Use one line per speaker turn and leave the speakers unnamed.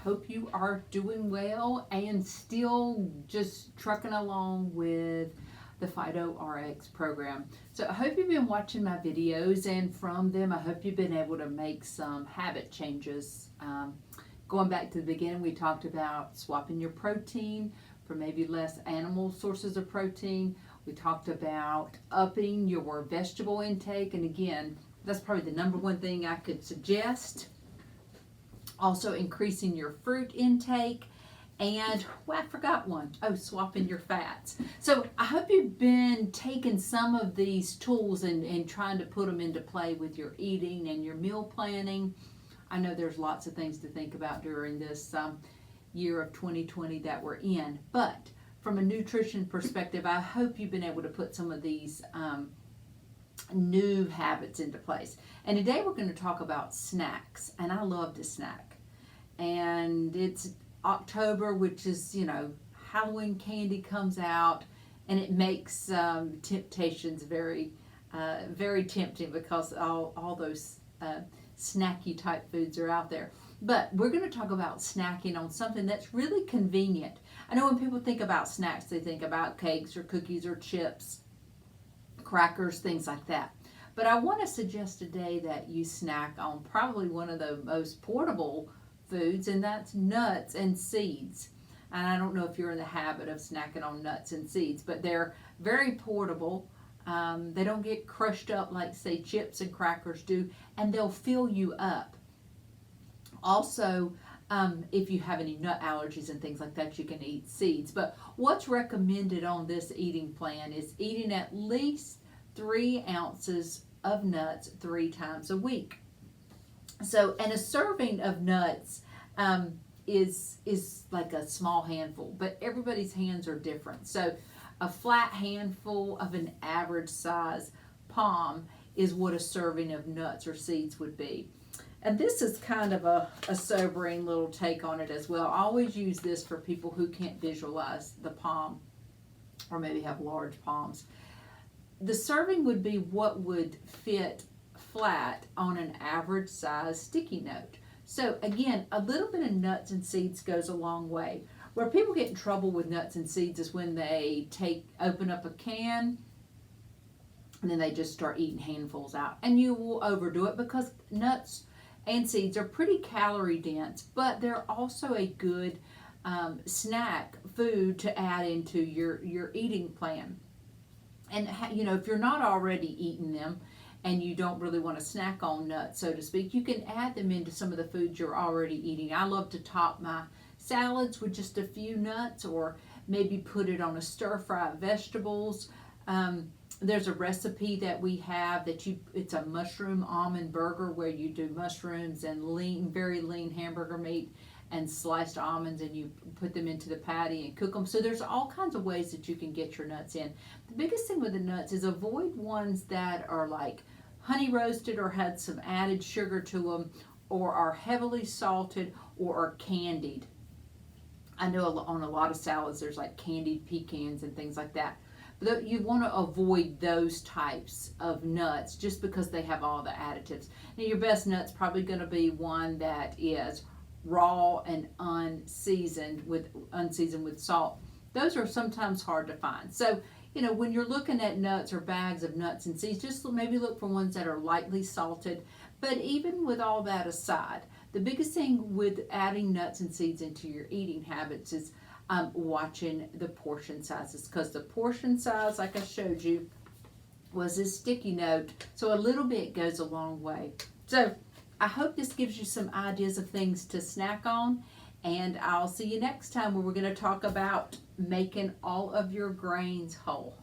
hope you are doing well and still just trucking along with the PhytoRx program. So I hope you've been watching my videos, and from them I hope you've been able to make some habit changes. Going back to the beginning, we talked about swapping your protein for maybe less animal sources of protein. We talked about upping your vegetable intake, and again, that's probably the number one thing I could suggest. Also increasing your fruit intake, and, well, I forgot one. Oh, swapping your fats. So I hope you've been taking some of these tools and trying to put them into play with your eating and your meal planning. I know there's lots of things to think about during this year of 2020 that we're in, but from a nutrition perspective, I hope you've been able to put some of these new habits into place. And today we're going to talk about snacks, and I love to snack. And it's October, which is, Halloween candy comes out, and it makes temptations very, very tempting because all those snacky type foods are out there. But we're going to talk about snacking on something that's really convenient. I know when people think about snacks, they think about cakes or cookies or chips, crackers, things like that. But I want to suggest today that you snack on probably one of the most portable foods, and that's nuts and seeds. And I don't know if you're in the habit of snacking on nuts and seeds, but they're very portable. They don't get crushed up like, say, chips and crackers do, and they'll fill you up. Also, if you have any nut allergies and things like that, you can eat seeds. But what's recommended on this eating plan is eating at least 3 ounces of nuts 3 times a week. So, and a serving of nuts is like a small handful, but everybody's hands are different. So a flat handful of an average size palm is what a serving of nuts or seeds would be. And this is kind of a sobering little take on it as well. I always use this for people who can't visualize the palm or maybe have large palms. The serving would be what would fit flat on an average size sticky note. So again, a little bit of nuts and seeds goes a long way. Where people get in trouble with nuts and seeds is when they open up a can and then they just start eating handfuls out. And you will overdo it because nuts and seeds are pretty calorie dense, but they're also a good snack food to add into your eating plan. And if you're not already eating them and you don't really want to snack on nuts, so to speak, you can add them into some of the foods you're already eating. I love to top my salads with just a few nuts, or maybe put it on a stir-fry vegetables. There's a recipe that we have it's a mushroom almond burger where you do mushrooms and very lean hamburger meat and sliced almonds, and you put them into the patty and cook them. So there's all kinds of ways that you can get your nuts in. The biggest thing with the nuts is avoid ones that are like honey roasted or had some added sugar to them, or are heavily salted or are candied. I know on a lot of salads there's like candied pecans and things like that. But you want to avoid those types of nuts just because they have all the additives. Now your best nut's probably going to be one that is raw and unseasoned with salt. Those are sometimes hard to find. So, when you're looking at nuts or bags of nuts and seeds, just maybe look for ones that are lightly salted. But even with all that aside, the biggest thing with adding nuts and seeds into your eating habits is watching the portion sizes, because the portion size, like I showed you, was this sticky note. So a little bit goes a long way. So I hope this gives you some ideas of things to snack on, and I'll see you next time where we're going to talk about making all of your grains whole.